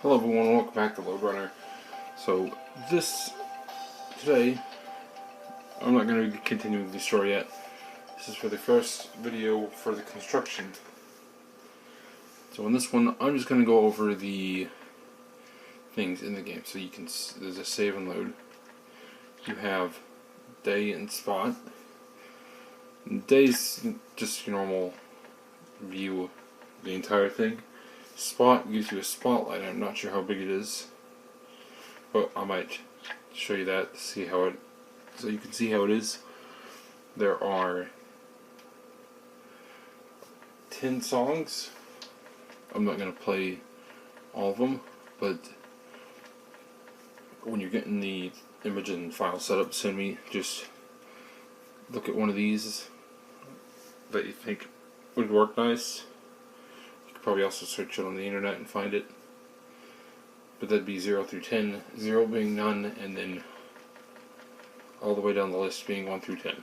Hello everyone, welcome back to Lode Runner. So today, I'm not going to be continuing the story yet. This is for the first video for the construction. So in this one, I'm just going to go over the things in the game. So there's a save and load. You have day and spot. Day's just your normal view of the entire thing. Spot gives you a spotlight. I'm not sure how big it is, but I might show you that to see how so you can see how it is. There are 10 songs. I'm not going to play all of them, but when you're getting the image and file set up, send me. Just look at one of these that you think would work nice. Probably also search it on the internet and find it. But that'd be 0 through 10, 0 being none, and then all the way down the list being 1 through 10.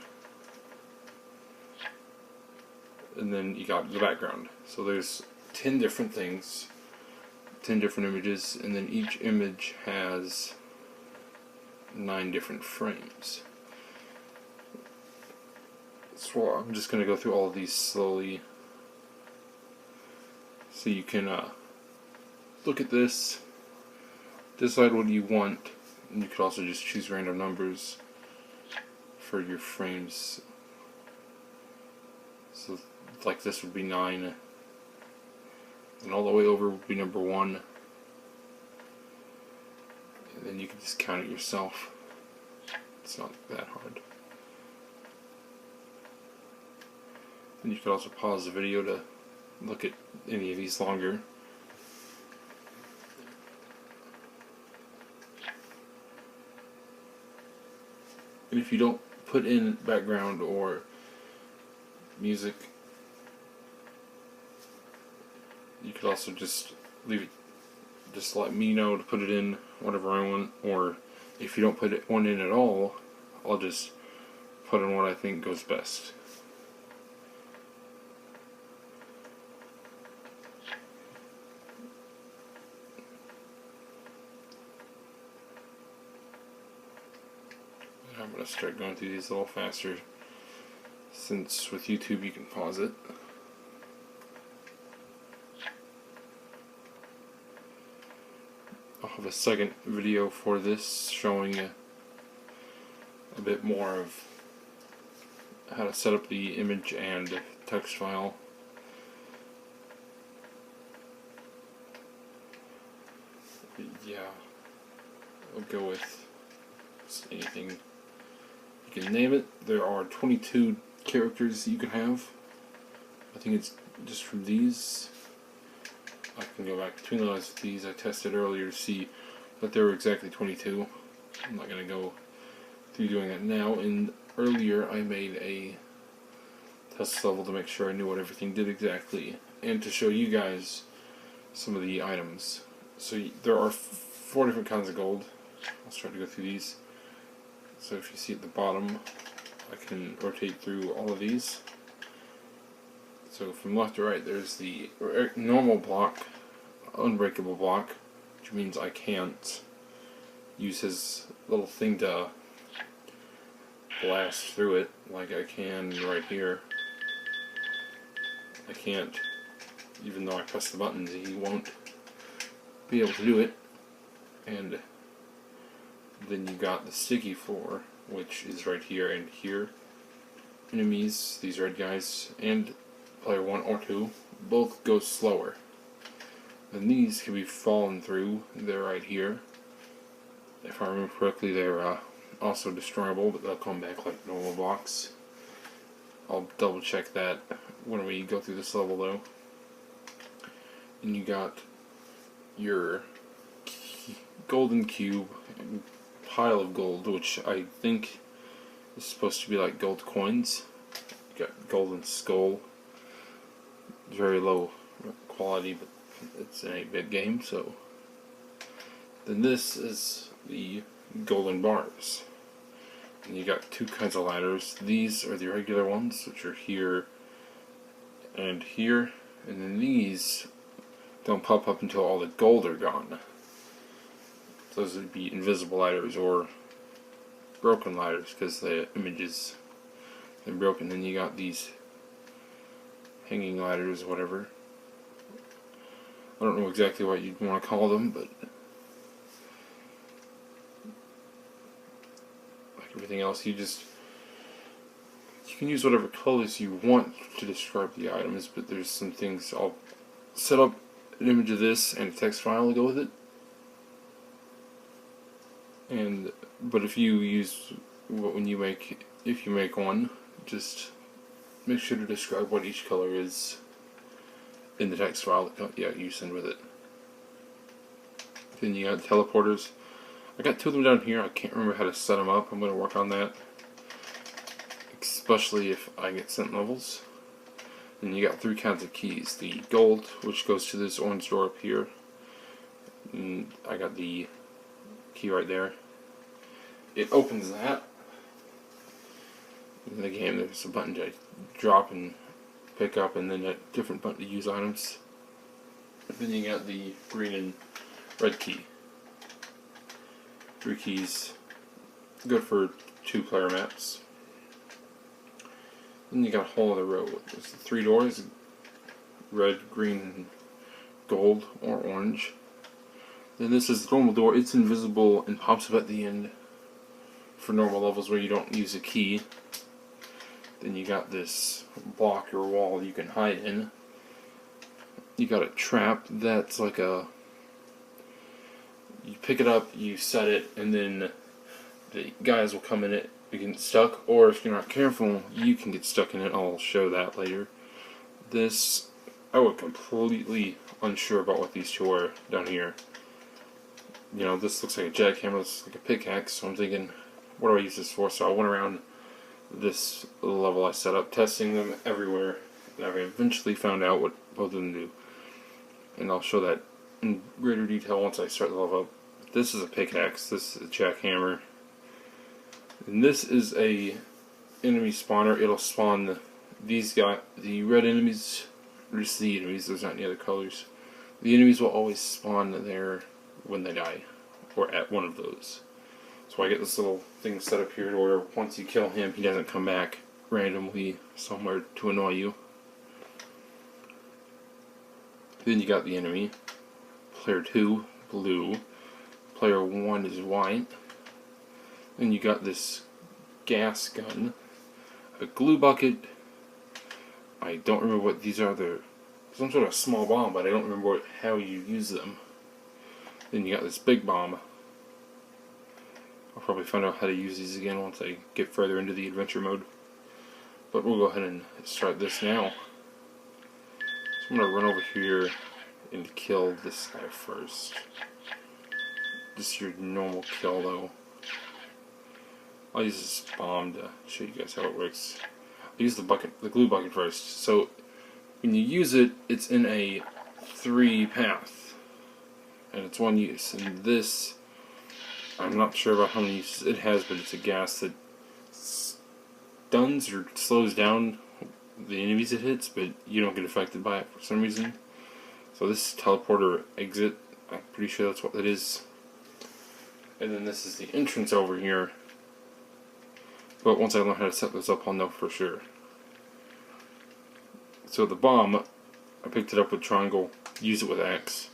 And then you got the background. So there's 10 different things, 10 different images, and then each image has 9 different frames. So I'm just going to go through all of these slowly, so you can look at this, decide what you want, and you could also just choose random numbers for your frames. So like this would be 9, and all the way over would be number 1, and then you can just count it yourself. It's not that hard. And you could also pause the video to look at any of these longer. And if you don't put in background or music, you could also just leave it, just let me know to put it in whatever I want, or if you don't put one in at all, I'll just put in what I think goes best. I'm going to start going through these a little faster, since with YouTube you can pause it. I'll have a second video for this showing a bit more of how to set up the image and text file. Yeah, I'll go with anything. You can name it. There are 22 characters that you can have. I think it's just from these. I can go back between these I tested earlier to see that there were exactly 22. I'm not going to go through doing that now. And earlier I made a test level to make sure I knew what everything did exactly, and to show you guys some of the items. So there are 4 different kinds of gold. I'll start to go through these. So if you see at the bottom, I can rotate through all of these. So from left to right, there's the normal block, unbreakable block, which means I can't use his little thing to blast through it like I can right here. I can't, even though I press the buttons, he won't be able to do it. And then you got the sticky floor, which is right here and here. Enemies, these red guys, and player 1 or 2, both go slower. And these can be fallen through. They're right here. If I remember correctly, they're also destroyable, but they'll come back like normal blocks. I'll double check that when we go through this level though. And you got your golden cube, pile of gold, which I think is supposed to be like gold coins. You got golden skull, very low quality, but it's an 8-bit game. So then this is the golden bars, and you got 2 kinds of ladders. These are the regular ones, which are here and here, and then these don't pop up until all the gold are gone. Those would be invisible ladders or broken ladders because the image is broken. Then you got these hanging ladders, whatever. I don't know exactly what you'd want to call them, but like everything else, you can use whatever colors you want to describe the items, but there's some things. I'll set up an image of this and a text file to go with it. But if you make one, just make sure to describe what each color is in the text file that you send with it. Then you got teleporters. I got 2 of them down here. I can't remember how to set them up. I'm going to work on that, especially if I get sent levels. And you got 3 kinds of keys. The gold, which goes to this orange door up here. And I got the key right there. It opens that. In the game, there's a button to drop and pick up, and then a different button to use items. Then you got the green and red key. 3 keys, good for 2-player maps. Then you got a whole other row. There's 3 doors: red, green, gold, or orange. Then this is the normal door. It's invisible and pops up at the end for normal levels where you don't use a key. Then you got this block or wall you can hide in. You got a trap that's like you pick it up, you set it, and then the guys will come in it, you get stuck, or if you're not careful, you can get stuck in it. I'll show that later. This, I was completely unsure about what these 2 are down here. You know, this looks like a jackhammer, this looks like a pickaxe, so I'm thinking, what do I use this for? So I went around this level I set up, testing them everywhere, and I eventually found out what both of them do. And I'll show that in greater detail once I start the level up. This is a pickaxe, this is a jackhammer, and this is a enemy spawner. It'll spawn these guys, the red enemies, or just the enemies, there's not any other colors. The enemies will always spawn there when they die, or at one of those. So I get this little thing set up here where once you kill him, he doesn't come back randomly somewhere to annoy you. Then you got the enemy. Player 2, blue. Player 1 is white. Then you got this gas gun. A glue bucket. I don't remember what these are. They're some sort of small bomb, but I don't remember how you use them. Then you got this big bomb. I'll probably find out how to use these again once I get further into the adventure mode. But we'll go ahead and start this now. So I'm going to run over here and kill this guy first. Just your normal kill though. I'll use this bomb to show you guys how it works. I'll use the glue bucket first. So when you use it, it's in a 3 path. And it's 1 use. And this, I'm not sure about how many uses it has, but it's a gas that stuns or slows down the enemies it hits, but you don't get affected by it for some reason. So this is teleporter exit. I'm pretty sure that's what that is. And then this is the entrance over here. But once I learn how to set this up, I'll know for sure. So the bomb, I picked it up with triangle, use it with X.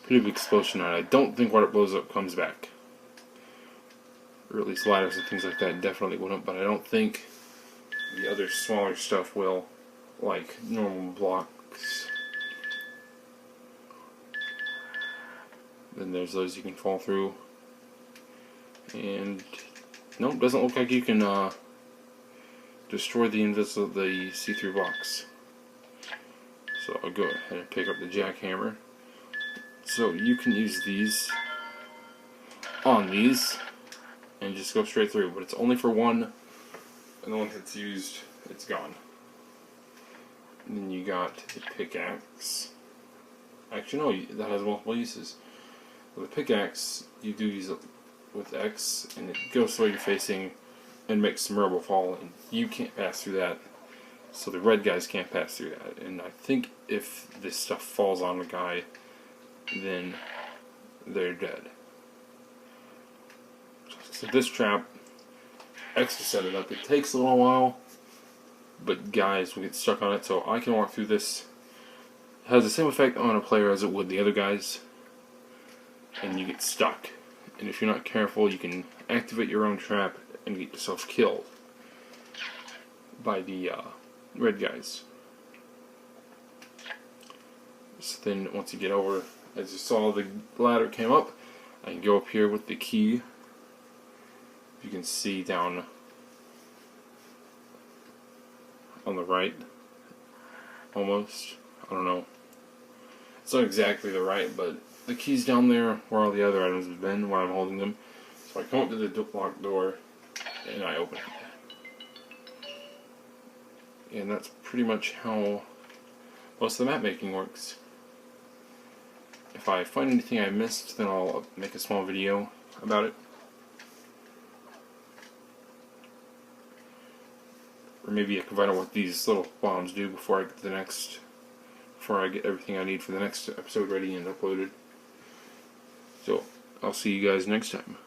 Pretty big explosion on it. I don't think what it blows up comes back. Or at least ladders and things like that definitely wouldn't, but I don't think the other smaller stuff will, like normal blocks. Then there's those you can fall through. And nope, doesn't look like you can destroy the see-through box. So I'll go ahead and pick up the jackhammer. So you can use these on these and just go straight through, but it's only for one, and once it's used, it's gone. And then you got the pickaxe. Actually, no, that has multiple uses. With the pickaxe, you do use it with X, and it goes the way you're facing and makes some rubble fall, and you can't pass through that. so the red guys can't pass through that. And I think if this stuff falls on a guy, then they're dead. So this trap, Extra set it up. It takes a little while, but guys will get stuck on it, so I can walk through this. It has the same effect on a player as it would the other guys, and you get stuck. And if you're not careful, you can activate your own trap and get yourself killed by the red guys. So then once you get over, as you saw the ladder came up, I can go up here with the key. You can see down on the right, almost, I don't know, it's not exactly the right, but the key's down there where all the other items have been while I'm holding them. So I come up to the locked door and I open it. And that's pretty much how most of the map making works. If I find anything I missed, then I'll make a small video about it. Or maybe I can find out what these little bombs do before I get to the next, before I get everything I need for the next episode ready and uploaded. So, I'll see you guys next time.